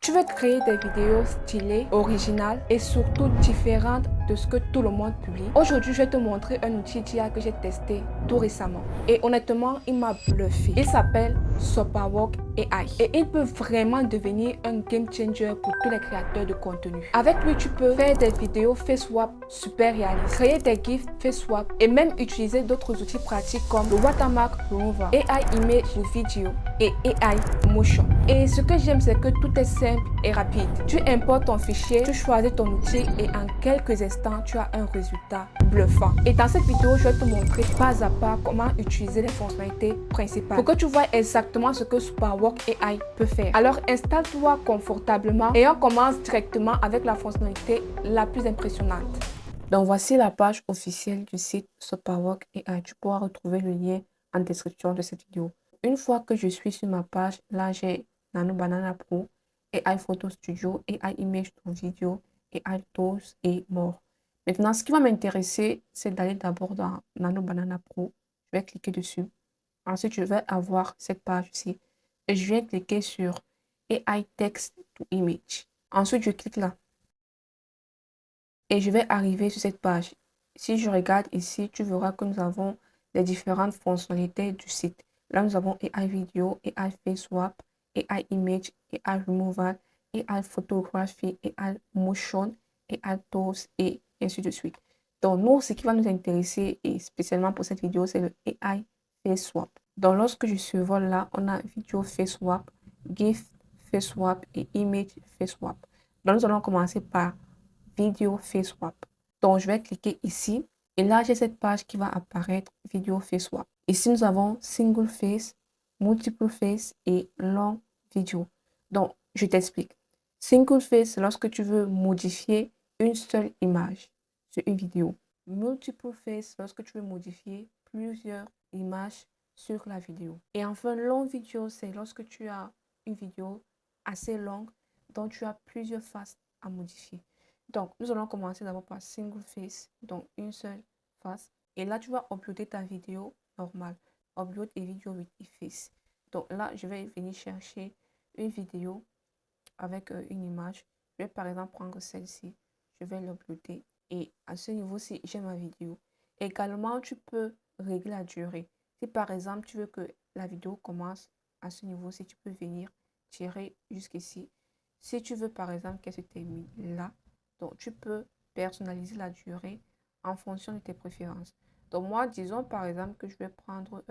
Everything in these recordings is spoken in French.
Tu veux créer des vidéos stylées, originales et surtout différentes de ce que tout le monde publie. Aujourd'hui, je vais te montrer un outil d'IA que j'ai testé tout récemment. Et honnêtement, il m'a bluffé. Il s'appelle Sopawork AI. Et il peut vraiment devenir un game changer pour tous les créateurs de contenu. Avec lui, tu peux faire des vidéos face swap super réalistes, créer des GIFs face swap et même utiliser d'autres outils pratiques comme le Watermark Remover, AI Image Video et AI Motion. Et ce que j'aime, c'est que tout est simple et rapide. Tu importes ton fichier, tu choisis ton outil et en quelques instants, tu as un résultat bluffant. Et dans cette vidéo, je vais te montrer pas à pas comment utiliser les fonctionnalités principales pour que tu vois exactement ce que Sopawork AI peut faire. Alors installe-toi confortablement et on commence directement avec la fonctionnalité la plus impressionnante. Donc voici la page officielle du site Sopawork AI. Tu pourras retrouver le lien en description de cette vidéo. Une fois que je suis sur ma page, là j'ai Nano Banana Pro, AI Photo Studio, AI Image to Video, AI Tools et more. Maintenant, ce qui va m'intéresser, c'est d'aller d'abord dans Nano Banana Pro. Je vais cliquer dessus. Ensuite, je vais avoir cette page ici. Et je viens cliquer sur AI Text to Image. Ensuite, je clique là. Et je vais arriver sur cette page. Si je regarde ici, tu verras que nous avons les différentes fonctionnalités du site. Là, nous avons AI Video, AI Face Swap, AI Image, AI Removal, AI Photographie, AI Motion, AI Tools et ainsi de suite. Donc, nous, ce qui va nous intéresser, et spécialement pour cette vidéo, c'est le AI Face Swap. Donc, lorsque je survole là, on a Video Face Swap, GIF Face Swap et Image Face Swap. Donc, nous allons commencer par Video Face Swap. Donc, je vais cliquer ici. Et là, j'ai cette page qui va apparaître, Video Face Swap. Ici, nous avons Single Face, Multiple Face et Long Video. Donc, je t'explique. Single Face, c'est lorsque tu veux modifier une seule image sur une vidéo. Multiple Face, lorsque tu veux modifier plusieurs images sur la vidéo. Et enfin, Long Video, c'est lorsque tu as une vidéo assez longue dont tu as plusieurs faces à modifier. Donc, nous allons commencer d'abord par single face, donc une seule face. Et là, tu vas uploader ta vidéo normale. Upload a video with face. Donc là, je vais venir chercher une vidéo avec une image. Je vais par exemple prendre celle-ci. Je vais l'uploader. Et à ce niveau-ci, j'ai ma vidéo. Également, tu peux régler la durée. Si par exemple, tu veux que la vidéo commence à ce niveau-ci, tu peux venir tirer jusqu'ici. Si tu veux par exemple qu'elle se termine là, donc, tu peux personnaliser la durée en fonction de tes préférences. Donc, moi, disons par exemple que je vais prendre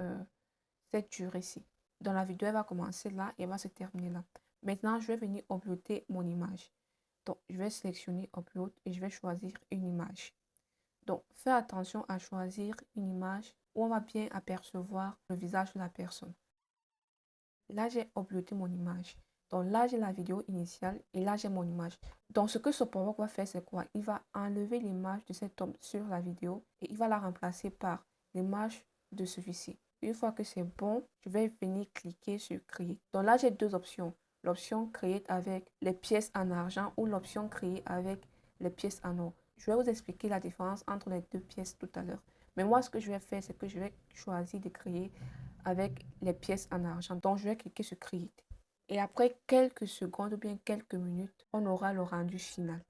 cette durée-ci. Donc, la vidéo, elle va commencer là et elle va se terminer là. Maintenant, je vais venir uploader mon image. Donc, je vais sélectionner Upload et je vais choisir une image. Donc, fais attention à choisir une image où on va bien apercevoir le visage de la personne. Là, j'ai uploadé mon image. Donc là, j'ai la vidéo initiale et là, j'ai mon image. Donc, ce que Sopawork va faire, c'est quoi? Il va enlever l'image de cet homme sur la vidéo et il va la remplacer par l'image de celui-ci. Une fois que c'est bon, je vais venir cliquer sur Create. Donc là, j'ai deux options. L'option Create avec les pièces en argent ou l'option Créer avec les pièces en or. Je vais vous expliquer la différence entre les deux pièces tout à l'heure. Mais moi, ce que je vais faire, c'est que je vais choisir de créer avec les pièces en argent. Donc, je vais cliquer sur Create. Et après quelques secondes ou bien quelques minutes, on aura le rendu final.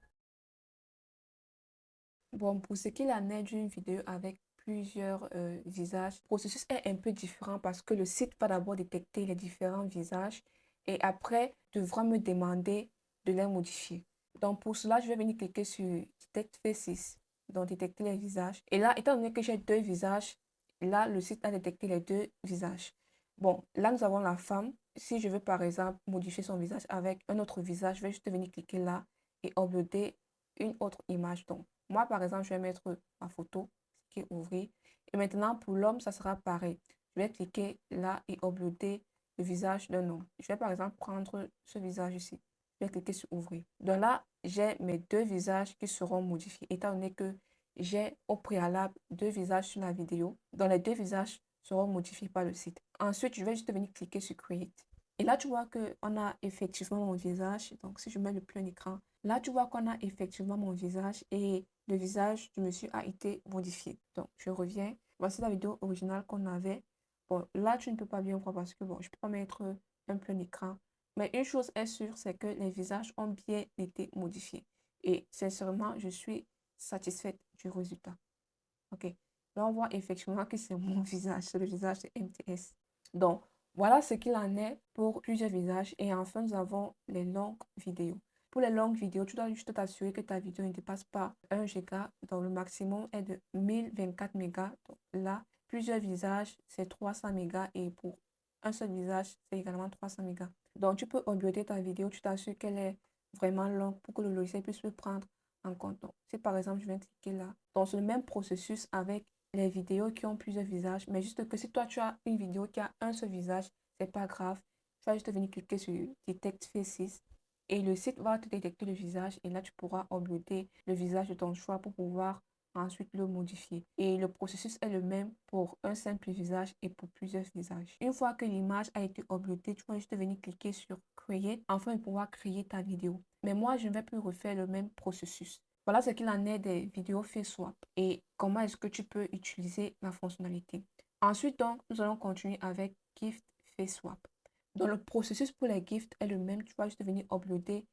Bon, pour ce qui en est d'une vidéo avec plusieurs visages, le processus est un peu différent parce que le site va d'abord détecter les différents visages et après devra me demander de les modifier. Donc, pour cela, je vais venir cliquer sur Detect Faces, donc détecter les visages. Et là, étant donné que j'ai deux visages, là, le site a détecté les deux visages. Bon, là, nous avons la femme. Si je veux, par exemple, modifier son visage avec un autre visage, je vais juste venir cliquer là et uploader une autre image. Donc, moi, par exemple, je vais mettre ma photo, qui est ouvrir. Et maintenant, pour l'homme, ça sera pareil. Je vais cliquer là et uploader le visage d'un homme. Je vais, par exemple, prendre ce visage ici. Je vais cliquer sur ouvrir. Donc là, j'ai mes deux visages qui seront modifiés, étant donné que j'ai au préalable deux visages sur la vidéo. Donc, les deux visages seront modifiés par le site. Ensuite, je vais juste venir cliquer sur Create. Et là, tu vois qu'on a effectivement mon visage. Donc, si je mets le plein écran, là, tu vois qu'on a effectivement mon visage et le visage du monsieur a été modifié. Donc, je reviens. Voici la vidéo originale qu'on avait. Bon, là, tu ne peux pas bien voir parce que, bon, je ne peux pas mettre un plein écran Mais une chose est sûre, c'est que les visages ont bien été modifiés. Et sincèrement, je suis satisfaite du résultat. OK. Là, on voit effectivement que c'est mon visage, c'est le visage de MTS. Donc, voilà ce qu'il en est pour plusieurs visages. Et enfin, nous avons les longues vidéos. Pour les longues vidéos, tu dois juste t'assurer que ta vidéo ne dépasse pas 1 giga. Donc, le maximum est de 1024 mégas. Donc, là, plusieurs visages, c'est 300 mégas. Et pour un seul visage, c'est également 300 mégas. Donc, tu peux uploader ta vidéo. Tu t'assures qu'elle est vraiment longue pour que le logiciel puisse le prendre en compte. Donc, si par exemple, je viens cliquer là, dans ce même processus avec les vidéos qui ont plusieurs visages, mais juste que si toi, tu as une vidéo qui a un seul visage, c'est pas grave. Tu vas juste venir cliquer sur Detect Faces et le site va te détecter le visage et là, tu pourras uploader le visage de ton choix pour pouvoir ensuite le modifier. Et le processus est le même pour un simple visage et pour plusieurs visages. Une fois que l'image a été uploadée, tu vas juste venir cliquer sur Create afin de pouvoir créer ta vidéo. Mais moi, je ne vais plus refaire le même processus. Voilà ce qu'il en est des vidéos face swap et comment est-ce que tu peux utiliser la fonctionnalité. Ensuite, donc, nous allons continuer avec Gift face swap. Donc, le processus pour les gifts est le même. Tu vas juste venir uploader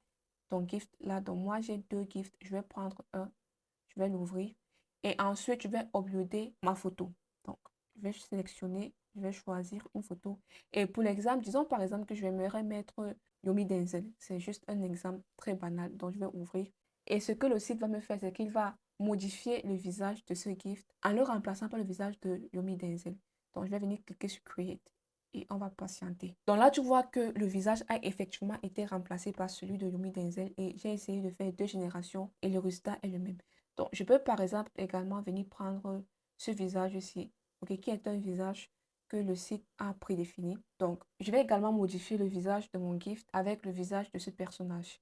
ton gift là. Donc, moi, j'ai deux gifts. Je vais prendre un. Je vais l'ouvrir. Et ensuite, je vais uploader ma photo. Donc, je vais sélectionner. Je vais choisir une photo. Et pour l'exemple, disons par exemple que je vais mettre Yomi Denzel. C'est juste un exemple très banal. Donc, je vais ouvrir. Et ce que le site va me faire, c'est qu'il va modifier le visage de ce gift en le remplaçant par le visage de Yomi Denzel. Donc, je vais venir cliquer sur Create et on va patienter. Donc là, tu vois que le visage a effectivement été remplacé par celui de Yomi Denzel et j'ai essayé de faire 2 générations et le résultat est le même. Donc, je peux par exemple également venir prendre ce visage ici, ok, qui est un visage que le site a prédéfini. Donc, je vais également modifier le visage de mon gift avec le visage de ce personnage.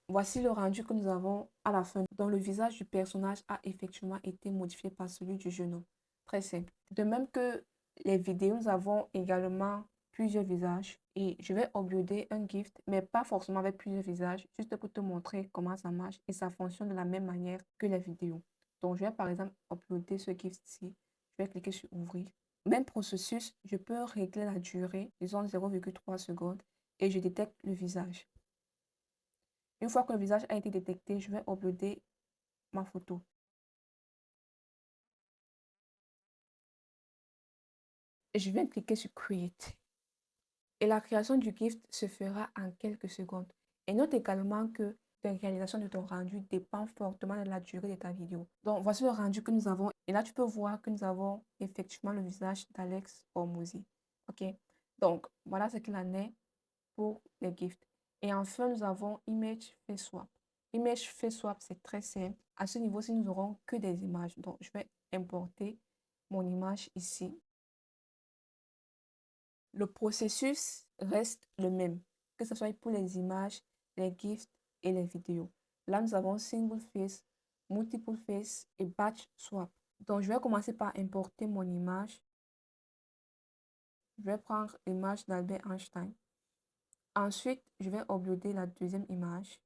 Voici le rendu que nous avons à la fin, dont le visage du personnage a effectivement été modifié par celui du jeune homme. Très simple. De même que les vidéos, nous avons également plusieurs visages et je vais uploader un gift, mais pas forcément avec plusieurs visages, juste pour te montrer comment ça marche et ça fonctionne de la même manière que les vidéos. Donc, je vais par exemple uploader ce gift ici. Je vais cliquer sur ouvrir. Même processus, je peux régler la durée, disons 0,3 secondes et je détecte le visage. Une fois que le visage a été détecté, je vais uploader ma photo. Et je viens cliquer sur Create. Et la création du gift se fera en quelques secondes. Et note également que la réalisation de ton rendu dépend fortement de la durée de ta vidéo. Donc, voici le rendu que nous avons. Et là, tu peux voir que nous avons effectivement le visage d'Alex Hormozy. OK? Donc, voilà ce qu'il en est pour les gifts. Et enfin, nous avons Image Face Swap. Image Face Swap, c'est très simple. À ce niveau-ci, nous n'aurons que des images. Donc, je vais importer mon image ici. Le processus reste le même, que ce soit pour les images, les GIFs et les vidéos. Là, nous avons Single Face, Multiple Face et Batch Swap. Donc, je vais commencer par importer mon image. Je vais prendre l'image d'Albert Einstein. Ensuite, je vais uploader la deuxième image.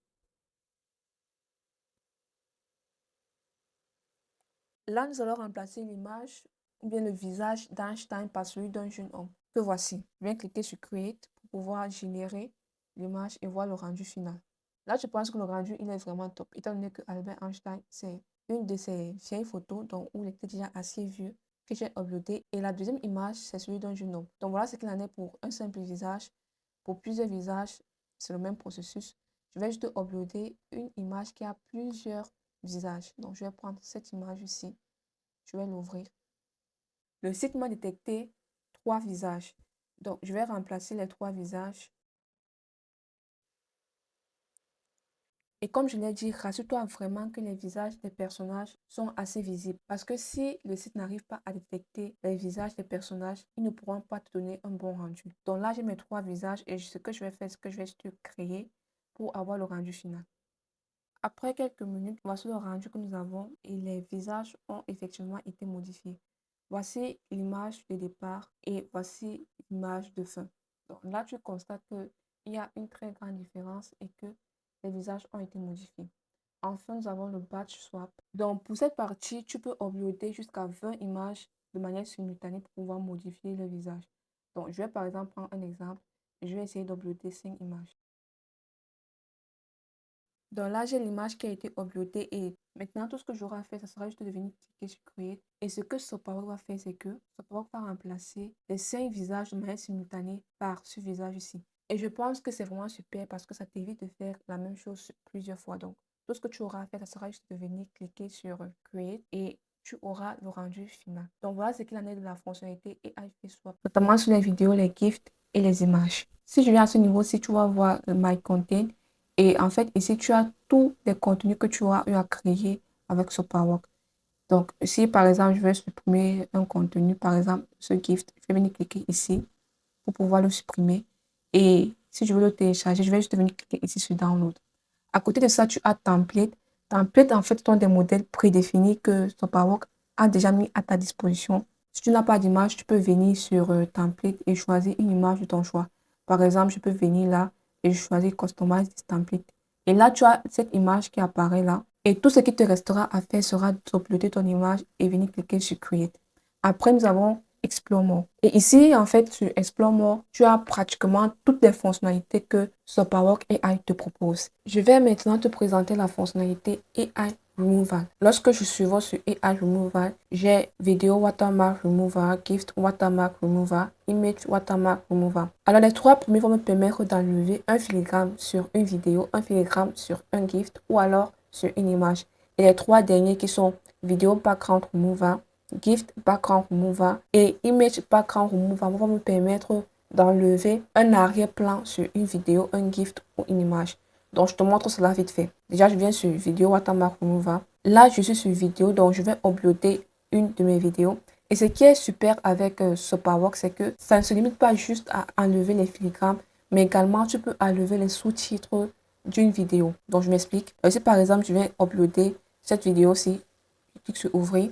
Là, nous allons remplacer l'image ou bien le visage d'Einstein par celui d'un jeune homme. Que voici. Je viens cliquer sur Create pour pouvoir générer l'image et voir le rendu final. Là, je pense que le rendu, il est vraiment top, étant donné que Albert Einstein, c'est une de ces vieilles photos où il était déjà assez vieux que j'ai uploadé. Et la deuxième image, c'est celui d'un jeune homme. Donc voilà ce qu'il en est pour un simple visage. Pour plusieurs visages, c'est le même processus. Je vais juste uploader une image qui a plusieurs visages. Donc, je vais prendre cette image ici. Je vais l'ouvrir. Le site m'a détecté 3 visages. Donc, je vais remplacer les 3 visages. Et comme je l'ai dit, rassure-toi vraiment que les visages des personnages sont assez visibles. Parce que si le site n'arrive pas à détecter les visages des personnages, ils ne pourront pas te donner un bon rendu. Donc là, j'ai mes 3 visages et ce que je vais faire, c'est que je vais juste créer pour avoir le rendu final. Après quelques minutes, voici le rendu que nous avons et les visages ont effectivement été modifiés. Voici l'image de départ et voici l'image de fin. Donc là, tu constates qu'il y a une très grande différence et que les visages ont été modifiés. Enfin, nous avons le batch swap. Donc pour cette partie, tu peux uploader jusqu'à 20 images de manière simultanée pour pouvoir modifier le visage. Donc, je vais par exemple prendre un exemple. Je vais essayer d'uploader 5 images. Donc là, j'ai l'image qui a été uploadée et maintenant, tout ce que j'aurai à faire, ça sera juste de venir cliquer sur Create. Et ce que Sopawork va faire, c'est que Sopawork va remplacer les 5 visages de manière simultanée par ce visage ici. Et je pense que c'est vraiment super parce que ça t'évite de faire la même chose plusieurs fois. Donc, tout ce que tu auras à faire, ça sera juste de venir cliquer sur Create et tu auras le rendu final. Donc, voilà ce qu'il en est de la fonctionnalité AI Face Swap, notamment sur les vidéos, les GIFs et les images. Si je viens à ce niveau, si tu vas voir My Content, et en fait, ici, tu as tous les contenus que tu as eu à créer avec Sopawork. Donc, si par exemple, je veux supprimer un contenu, par exemple, ce gift, je vais venir cliquer ici pour pouvoir le supprimer. Et si je veux le télécharger, je vais juste venir cliquer ici sur Download. À côté de ça, tu as Template. Template, en fait, sont des modèles prédéfinis que Sopawork a déjà mis à ta disposition. Si tu n'as pas d'image, tu peux venir sur Template et choisir une image de ton choix. Par exemple, je peux venir là et je choisis Customize this template. Et là, tu as cette image qui apparaît là. Et tout ce qui te restera à faire sera d'uploader ton image et venir cliquer sur Create. Après, nous avons Explore More. Et ici, en fait, sur Explore More, tu as pratiquement toutes les fonctionnalités que Sopawork AI te propose. Je vais maintenant te présenter la fonctionnalité AI Removal. Lorsque je suis sur AI Removal, j'ai Video Watermark Remover, Gift Watermark Remover, Image Watermark Remover. Alors, les trois premiers vont me permettre d'enlever un filigrane sur une vidéo, un filigrane sur un gift ou alors sur une image. Et les trois derniers qui sont Video Background Remover, Gift Background Remover et Image Background Remover vont me permettre d'enlever un arrière-plan sur une vidéo, un gift ou une image. Donc, je te montre cela vite fait. Déjà, je viens sur Vidéo Watermark Remover. Là, je suis sur vidéo, donc je vais uploader une de mes vidéos. Et ce qui est super avec Sopawork, c'est que ça ne se limite pas juste à enlever les filigranes, mais également, tu peux enlever les sous-titres d'une vidéo. Donc, je m'explique. Si par exemple, je viens uploader cette vidéo-ci, je clique sur Ouvrir.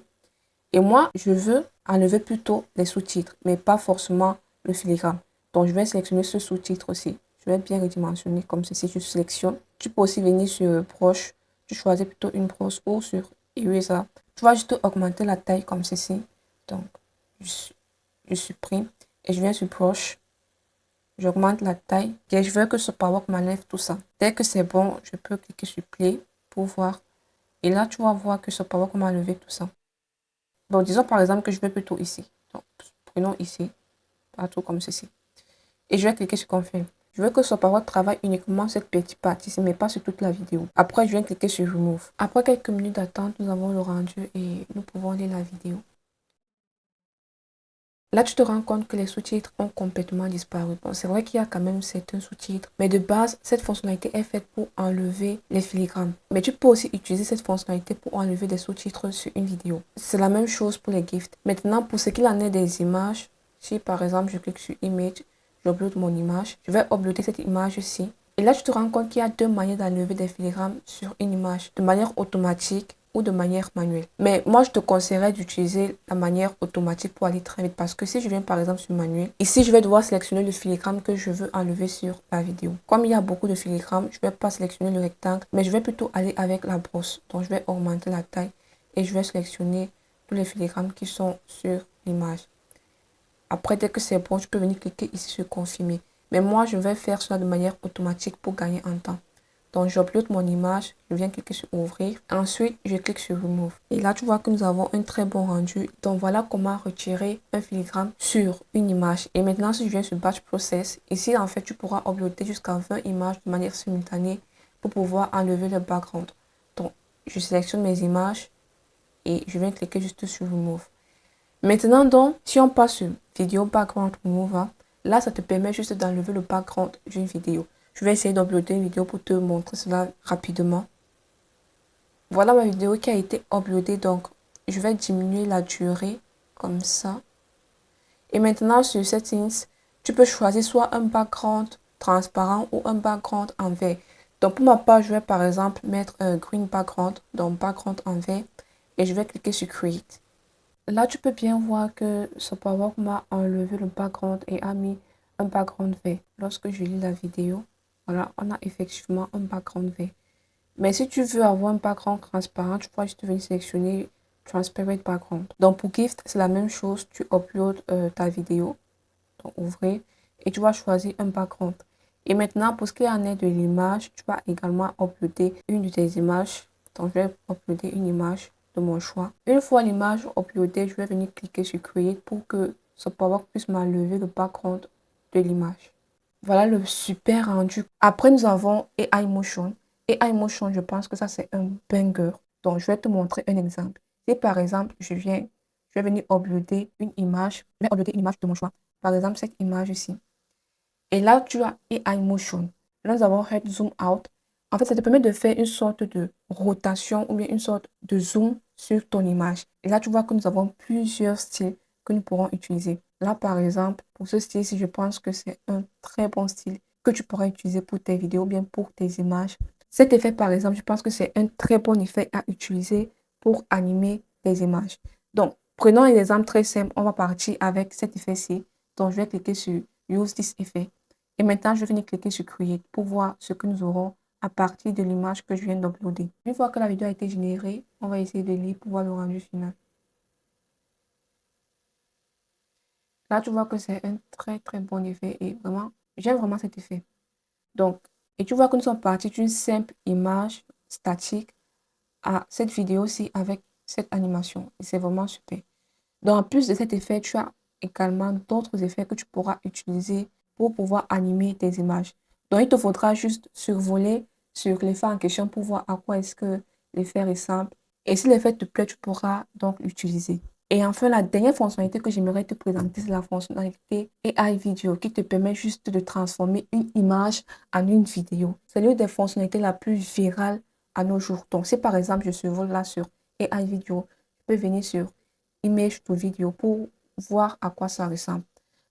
Et moi, je veux enlever plutôt les sous-titres, mais pas forcément le filigrane. Donc, je vais sélectionner ce sous-titre aussi. Je vais bien redimensionner comme ceci. Je sélectionne. Tu peux aussi venir sur Broche. Tu choisis plutôt une broche ou sur Eraser. Tu vas juste augmenter la taille comme ceci. Donc, je supprime et je viens sur Broche. J'augmente la taille et je veux que ce Sopawork m'enlève tout ça. Dès que c'est bon, je peux cliquer sur Play pour voir. Et là, tu vas voir que ce Sopawork m'a enlevé tout ça. Bon, disons par exemple que je vais plutôt ici. Donc, prenons ici, partout comme ceci. Et je vais cliquer sur Confirm. Je veux que Sopawork travaille uniquement cette petite partie, mais pas sur toute la vidéo. Après, je viens cliquer sur Remove. Après quelques minutes d'attente, nous avons le rendu et nous pouvons lire la vidéo. Là, tu te rends compte que les sous-titres ont complètement disparu. Bon, c'est vrai qu'il y a quand même certains sous-titres, mais de base, cette fonctionnalité est faite pour enlever les filigranes. Mais tu peux aussi utiliser cette fonctionnalité pour enlever des sous-titres sur une vidéo. C'est la même chose pour les GIFs. Maintenant, pour ce qu'il en est des images, si par exemple, je clique sur Image, j'upload mon image, je vais uploader cette image-ci. Et là, tu te rends compte qu'il y a deux manières d'enlever des filigranes sur une image, de manière automatique ou de manière manuelle. Mais moi, je te conseillerais d'utiliser la manière automatique pour aller très vite parce que si je viens par exemple sur manuel, ici, je vais devoir sélectionner le filigrane que je veux enlever sur la vidéo. Comme il y a beaucoup de filigranes, je ne vais pas sélectionner le rectangle, mais je vais plutôt aller avec la brosse. Donc, je vais augmenter la taille et je vais sélectionner tous les filigranes qui sont sur l'image. Après, dès que c'est bon, je peux venir cliquer ici sur confirmer. Mais moi, je vais faire cela de manière automatique pour gagner en temps. Donc, j'upload mon image, je viens cliquer sur ouvrir. Ensuite, je clique sur remove. Et là, tu vois que nous avons un très bon rendu. Donc, voilà comment retirer un filigrane sur une image. Et maintenant, si je viens sur batch process, ici, en fait, tu pourras uploader jusqu'à 20 images de manière simultanée pour pouvoir enlever le background. Donc, je sélectionne mes images et je viens cliquer juste sur remove. Maintenant, donc, si on passe sur vidéo background remover, là, ça te permet juste d'enlever le background d'une vidéo. Je vais essayer d'uploader une vidéo pour te montrer cela rapidement. Voilà ma vidéo qui a été uploadée. Donc, je vais diminuer la durée comme ça. Et maintenant, sur Settings, tu peux choisir soit un background transparent ou un background en vert. Donc, pour ma part, je vais par exemple mettre un green background, donc background en vert. Et je vais cliquer sur Create. Là, tu peux bien voir que Sopawork m'a enlevé le background et a mis un background vert. Lorsque je lis la vidéo, voilà, on a effectivement un background vert. Mais si tu veux avoir un background transparent, tu pourras juste venir sélectionner Transparent Background. Donc pour Gift, c'est la même chose. Tu uploads ta vidéo. Donc, ouvrir. Et tu vas choisir un background. Et maintenant, pour ce qui en est de l'image, tu vas également uploader une de tes images. Donc, je vais uploader une image de mon choix. Une fois l'image uploadée, je vais venir cliquer sur Create pour que Sopawork puisse m'enlever le background de l'image. Voilà le super rendu. Après, nous avons AI Motion. AI Motion, je pense que ça, c'est un banger. Donc, je vais te montrer un exemple. Si par exemple, je vais venir uploader une image. Je vais uploader une image de mon choix. Par exemple, cette image ici. Et là, tu as AI Motion. Là, nous avons Head Zoom Out. En fait, ça te permet de faire une sorte de rotation ou bien une sorte de zoom sur ton image. Et là, tu vois que nous avons plusieurs styles que nous pourrons utiliser. Là, par exemple, pour ce style-ci, je pense que c'est un très bon style que tu pourras utiliser pour tes vidéos ou bien pour tes images. Cet effet, par exemple, je pense que c'est un très bon effet à utiliser pour animer des images. Donc, prenons un exemple très simple. On va partir avec cet effet-ci. Donc, je vais cliquer sur Use this effet. Et maintenant, je vais venir cliquer sur Create pour voir ce que nous aurons à partir de l'image que je viens d'uploader. Une fois que la vidéo a été générée, on va essayer de lire pour voir le rendu final. Là, tu vois que c'est un très très bon effet et vraiment, j'aime vraiment cet effet. Donc, et tu vois que nous sommes partis d'une simple image statique à cette vidéo-ci avec cette animation. Et c'est vraiment super. Donc, en plus de cet effet, tu as également d'autres effets que tu pourras utiliser pour pouvoir animer tes images. Donc, il te faudra juste survoler sur l'effet en question pour voir à quoi est-ce que l'effet ressemble. Et si l'effet te plaît, tu pourras donc l'utiliser. Et enfin, la dernière fonctionnalité que j'aimerais te présenter, c'est la fonctionnalité AI Video qui te permet juste de transformer une image en une vidéo. C'est l'une des fonctionnalités la plus virale à nos jours. Donc, si par exemple, je survole là sur AI Video, je peux venir sur Image to Video pour voir à quoi ça ressemble.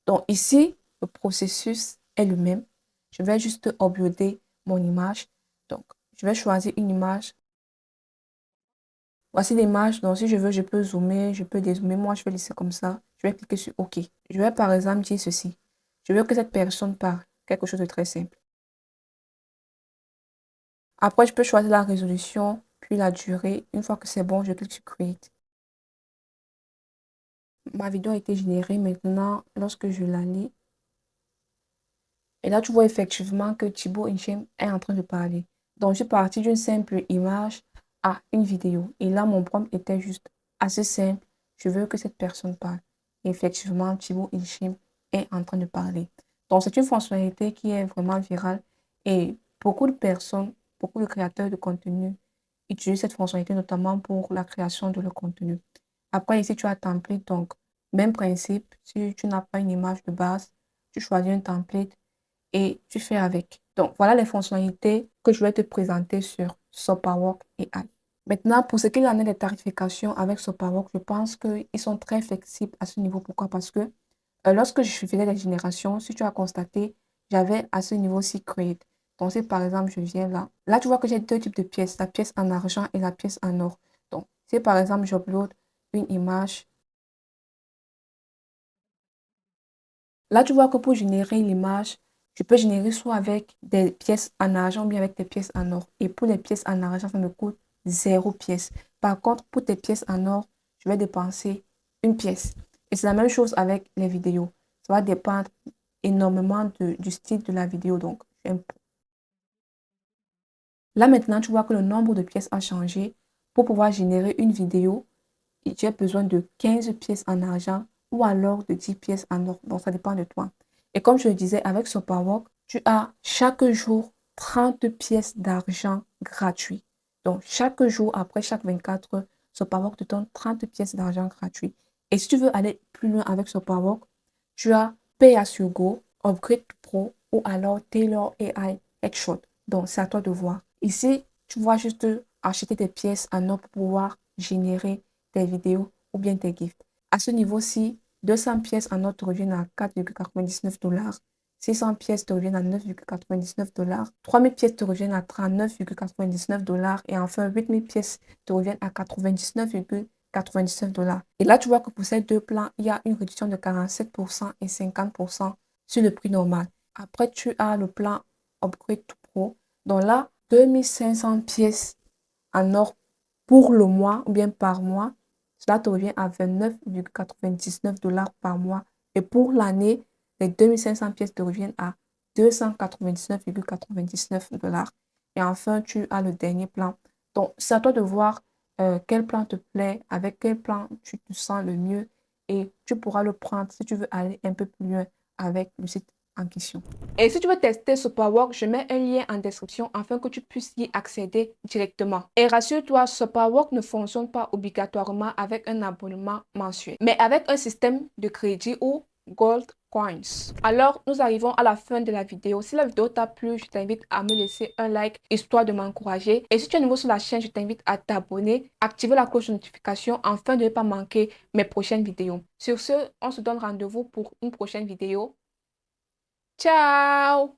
Donc, ici, le processus est le même. Je vais juste uploader mon image. Donc, je vais choisir une image. Voici l'image. Donc, si je veux, je peux zoomer, je peux dézoomer. Moi, je vais laisser comme ça. Je vais cliquer sur OK. Je vais par exemple dire ceci. Je veux que cette personne parle. Quelque chose de très simple. Après, je peux choisir la résolution, puis la durée. Une fois que c'est bon, je clique sur Create. Ma vidéo a été générée maintenant. Lorsque je la lis, et là, tu vois effectivement que Thibaut Inchem est en train de parler. Donc, je suis partie d'une simple image à une vidéo. Et là, mon prompt était juste assez simple. Je veux que cette personne parle. Et effectivement, Thibaut Inchem est en train de parler. Donc, c'est une fonctionnalité qui est vraiment virale. Et beaucoup de personnes, beaucoup de créateurs de contenu utilisent cette fonctionnalité notamment pour la création de leur contenu. Après, ici, tu as template. Donc, même principe. Si tu n'as pas une image de base, tu choisis un template et tu fais avec. Donc, voilà les fonctionnalités que je vais te présenter sur Sopawork AI. Maintenant, pour ce qui en est des tarifications avec Sopawork, je pense qu'ils sont très flexibles à ce niveau. Pourquoi? Parce que lorsque je faisais la génération, si tu as constaté, j'avais à ce niveau-ci Create. Donc, si par exemple, je viens là, là, tu vois que j'ai deux types de pièces, la pièce en argent et la pièce en or. Donc, si par exemple, j'upload une image, là, tu vois que pour générer l'image, je peux générer soit avec des pièces en argent ou bien avec des pièces en or. Et pour les pièces en argent, ça me coûte 0 pièce. Par contre, pour tes pièces en or, je vais dépenser une pièce. Et c'est la même chose avec les vidéos. Ça va dépendre énormément du style de la vidéo. Donc, là maintenant, tu vois que le nombre de pièces a changé. Pour pouvoir générer une vidéo, j'ai besoin de 15 pièces en argent ou alors de 10 pièces en or. Donc, ça dépend de toi. Et comme je le disais, avec Sopawork, tu as chaque jour 30 pièces d'argent gratuits. Donc, chaque jour, après chaque 24 heures, Sopawork te donne 30 pièces d'argent gratuits. Et si tu veux aller plus loin avec Sopawork, tu as Pay as you go, Upgrade Pro ou alors Tailor AI Headshot. Donc, c'est à toi de voir. Ici, tu vois juste acheter des pièces en or pour pouvoir générer tes vidéos ou bien tes gifts. À ce niveau-ci, 200 pièces en or te reviennent à 4,99 dollars. 600 pièces te reviennent à 9,99 dollars. 3000 pièces te reviennent à 39,99 dollars. Et enfin, 8000 pièces te reviennent à 99,99 dollars. Et là, tu vois que pour ces deux plans, il y a une réduction de 47% et 50% sur le prix normal. Après, tu as le plan Upgrade to Pro. Donc là, 2500 pièces en or pour le mois ou bien par mois, cela te revient à 29,99 dollars par mois. Et pour l'année, les 2500 pièces te reviennent à 299,99 $. Et enfin, tu as le dernier plan. Donc, c'est à toi de voir quel plan te plaît, avec quel plan tu te sens le mieux et tu pourras le prendre si tu veux aller un peu plus loin avec le site en question. Et si tu veux tester ce Superwork, je mets un lien en description afin que tu puisses y accéder directement. Et rassure-toi, ce Superwork ne fonctionne pas obligatoirement avec un abonnement mensuel, mais avec un système de crédit ou Gold Coins. Alors, nous arrivons à la fin de la vidéo. Si la vidéo t'a plu, je t'invite à me laisser un like, histoire de m'encourager. Et si tu es nouveau sur la chaîne, je t'invite à t'abonner, activer la cloche de notification afin de ne pas manquer mes prochaines vidéos. Sur ce, on se donne rendez-vous pour une prochaine vidéo. Ciao!